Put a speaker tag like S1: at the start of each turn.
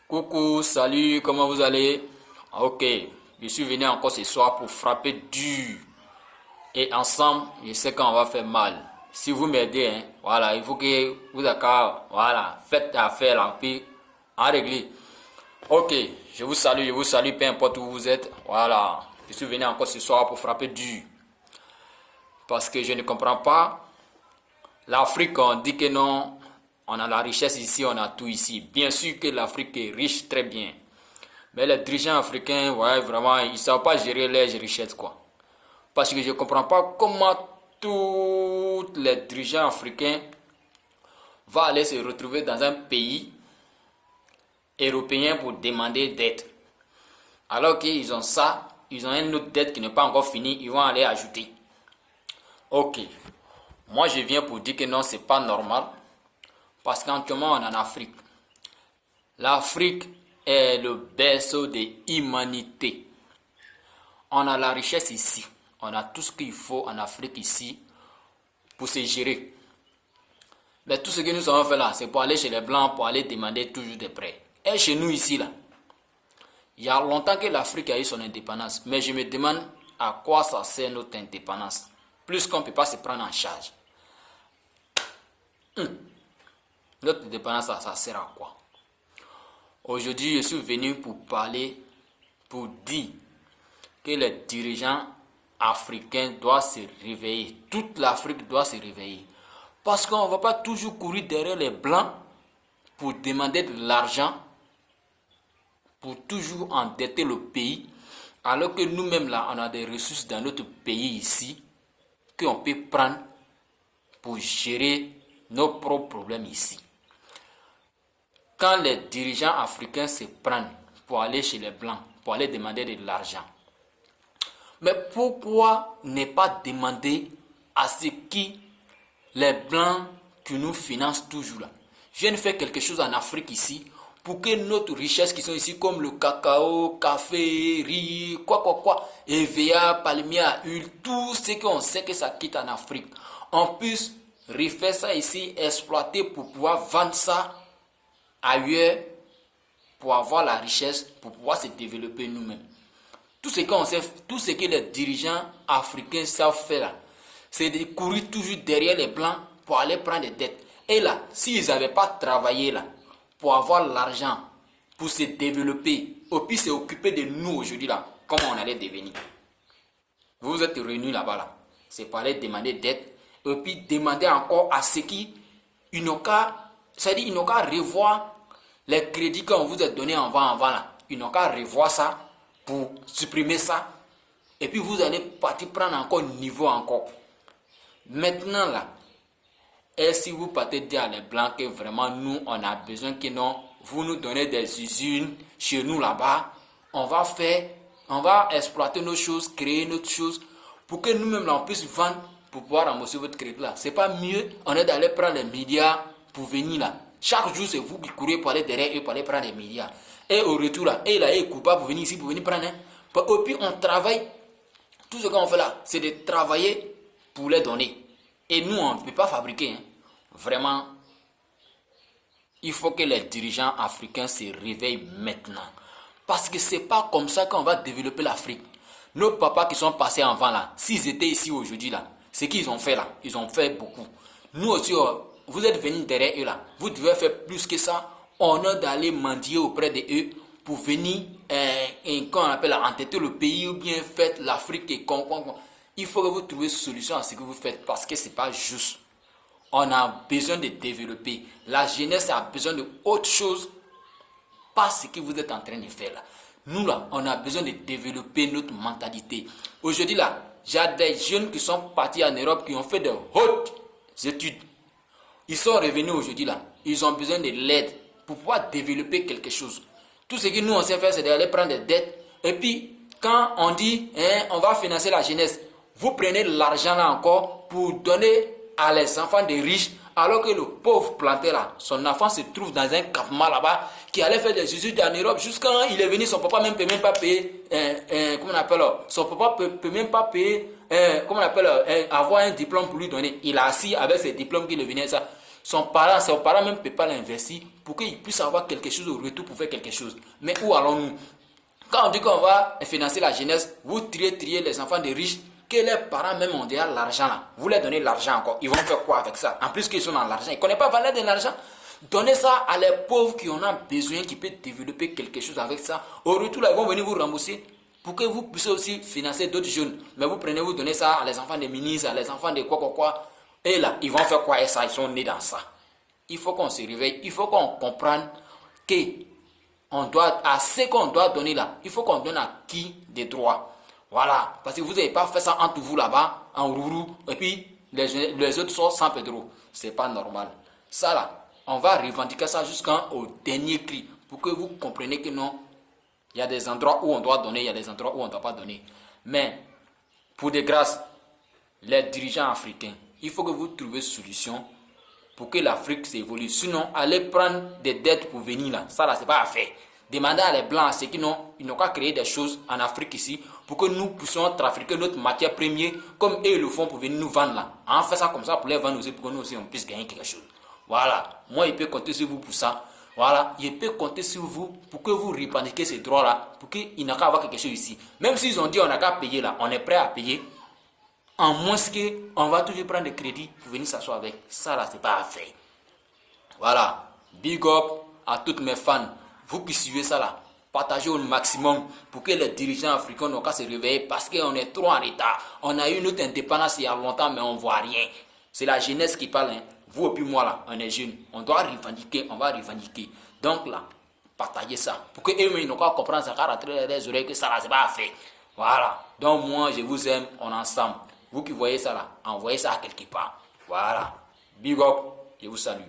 S1: Coucou, salut, comment vous allez? Ok, je suis venu encore ce soir pour frapper dur. Et ensemble, je sais qu'on va faire mal. Si vous m'aidez, hein, voilà, il faut que vous d'accord, voilà, faites affaire là, puis en régler. Ok, je vous salue, peu importe où vous êtes. Voilà, je suis venu encore ce soir pour frapper dur. Parce que je ne comprends pas. L'Afrique, on dit que non, on a la richesse ici, on a tout ici. Bien sûr que l'Afrique est riche, très bien. Mais les dirigeants africains, ouais, vraiment, ils ne savent pas gérer les richesses, quoi. Parce que je ne comprends pas comment tous les dirigeants africains vont aller se retrouver dans un pays européen pour demander d'aide. Alors qu'ils ont ça, ils ont une autre dette qui n'est pas encore finie, ils vont aller ajouter. Ok, moi je viens pour dire que non, c'est pas normal. Parce qu'actuellement on est en Afrique. L'Afrique est le berceau de l'humanité. On a la richesse ici. On a tout ce qu'il faut en Afrique ici pour se gérer. Mais tout ce que nous avons fait là, c'est pour aller chez les Blancs, pour aller demander toujours des prêts. Et chez nous ici là, il y a longtemps que l'Afrique a eu son indépendance. Mais je me demande à quoi ça sert notre indépendance. Plus qu'on ne peut pas se prendre en charge. Notre indépendance, ça sert à quoi? Aujourd'hui, je suis venu pour parler, pour dire que les dirigeants africains doivent se réveiller. Toute l'Afrique doit se réveiller. Parce qu'on ne va pas toujours courir derrière les Blancs pour demander de l'argent, pour toujours endetter le pays, alors que nous-mêmes là, on a des ressources dans notre pays ici, qu'on peut prendre pour gérer nos propres problèmes ici. Quand les dirigeants africains se prennent pour aller chez les Blancs, pour aller demander de l'argent, mais pourquoi ne pas demander à ce qui les Blancs qui nous financent toujours là viennent faire quelque chose en Afrique ici pour que notre richesse qui sont ici comme le cacao, café, riz, EVA, palmier à huile, tout ce qu'on sait que ça quitte en Afrique, on puisse refaire ça ici, exploiter pour pouvoir vendre ça ailleurs pour avoir la richesse, pour pouvoir se développer nous-mêmes. Tout ce qu'on sait, tout ce que les dirigeants africains savent faire là, c'est de courir toujours derrière les Blancs pour aller prendre des dettes. Et là, s'ils n'avaient pas travaillé là, pour avoir l'argent, pour se développer, et puis s'occuper de nous aujourd'hui là, comment on allait devenir? Vous êtes réunis là-bas là, c'est pour aller demander dette, et puis demander encore à ceux qui, ils n'ont qu'à, c'est-à-dire ils n'ont qu'à revoir les crédits qu'on vous a donnés avant là. Ils n'ont qu'à revoir ça pour supprimer ça. Et puis vous allez partir prendre encore niveau encore. Maintenant là, et si vous partez dire à les Blancs que vraiment nous on a besoin que non, vous nous donnez des usines chez nous là-bas, on va faire, on va exploiter nos choses, créer notre chose pour que nous-mêmes là on puisse vendre pour pouvoir rembourser votre crédit là. C'est pas mieux, on est d'aller prendre les milliards pour venir là. Chaque jour c'est vous qui courez pour aller derrière eux pour aller prendre les milliards. Et au retour là, et là il est coupable pour venir ici pour venir prendre. Et puis on travaille, tout ce qu'on fait là, c'est de travailler pour les donner. Et nous, on ne peut pas fabriquer. Hein. Vraiment, il faut que les dirigeants africains se réveillent maintenant. Parce que ce n'est pas comme ça qu'on va développer l'Afrique. Nos papas qui sont passés avant là, s'ils étaient ici aujourd'hui là, ce qu'ils ont fait là, ils ont fait beaucoup. Nous aussi, vous êtes venus derrière eux là, vous devez faire plus que ça. On a d'aller mendier auprès de eux pour venir, qu'on appelle entêter le pays ou bien faire l'Afrique et il faut que vous trouviez une solution à ce que vous faites parce que ce n'est pas juste. On a besoin de développer. La jeunesse a besoin de autre chose, pas ce que vous êtes en train de faire là. Nous là, on a besoin de développer notre mentalité. Aujourd'hui là, j'ai des jeunes qui sont partis en Europe, qui ont fait de hautes études. Ils sont revenus aujourd'hui là. Ils ont besoin de l'aide pour pouvoir développer quelque chose. Tout ce que nous on sait faire, c'est d'aller prendre des dettes. Et puis, quand on dit, on va financer la jeunesse, vous prenez l'argent là encore pour donner à les enfants des riches, alors que le pauvre planté là, son enfant se trouve dans un campement là-bas, qui allait faire des études en Europe, jusqu'à quand il est venu, son papa même peut même pas payer, comment on appelle, son papa peut même pas payer, comment on appelle, avoir un diplôme pour lui donner. Il a assis avec ses diplômes qu'il est venu, ça. Son parent même ne peut pas l'investir pour qu'ils puissent avoir quelque chose au retour pour faire quelque chose. Mais où allons-nous? Quand on dit qu'on va financer la jeunesse, vous triez les enfants des riches, que les parents même ont déjà l'argent là. Vous leur donnez l'argent encore. Ils vont faire quoi avec ça? En plus qu'ils sont dans l'argent. Ils ne connaissent pas la valeur de l'argent. Donnez ça à les pauvres qui en ont besoin, qui peuvent développer quelque chose avec ça. Au retour, là, ils vont venir vous rembourser pour que vous puissiez aussi financer d'autres jeunes. Mais vous prenez, vous donnez ça à les enfants des ministres, à les enfants de quoi. Et là, ils vont faire quoi? Et ça, ils sont nés dans ça. Il faut qu'on se réveille. Il faut qu'on comprenne que à ce qu'on doit donner là, il faut qu'on donne à qui des droits. Voilà. Parce que vous n'avez pas fait ça entre vous là-bas, en rourou, et puis les autres sont sans Pedro. C'est pas normal. Ça là, on va revendiquer ça jusqu'au dernier cri pour que vous compreniez que non, il y a des endroits où on doit donner, il y a des endroits où on ne doit pas donner. Mais, pour de grâce, les dirigeants africains, il faut que vous trouviez une solution pour que l'Afrique s'évolue. Sinon, allez prendre des dettes pour venir là. Ça là, c'est pas à faire. Demandez à les blancs, ceux qui n'ont qu'à créer des choses en Afrique ici pour que nous puissions trafiquer notre matière première comme eux le font pour venir nous vendre là. On fait ça comme ça pour les vendre aussi, pour que nous aussi on puisse gagner quelque chose. Voilà. Moi, je peux compter sur vous pour ça. Voilà. Je peux compter sur vous pour que vous revendiquiez ces droits-là, pour qu'il n'a qu'à avoir quelque chose ici. Même s'ils ont dit on n'a qu'à payer là, on est prêt à payer. En moins qu'on va toujours prendre des crédits pour venir s'asseoir avec. Ça là, c'est pas à faire. Voilà. Big up à toutes mes fans. Vous qui suivez ça là, partagez au maximum pour que les dirigeants africains n'ont qu'à se réveiller parce qu'on est trop en retard. On a eu notre indépendance il y a longtemps, mais on ne voit rien. C'est la jeunesse qui parle. Hein. Vous et puis moi là, on est jeunes. On doit revendiquer, on va revendiquer. Donc là, partagez ça. Pour que eux-mêmes n'ont qu'à comprendre ça, qu'à rentrer les oreilles que ça là, c'est pas à faire. Voilà. Donc moi, je vous aime, on est ensemble. Vous qui voyez ça là, envoyez ça à quelque part. Voilà. Big up, je vous salue.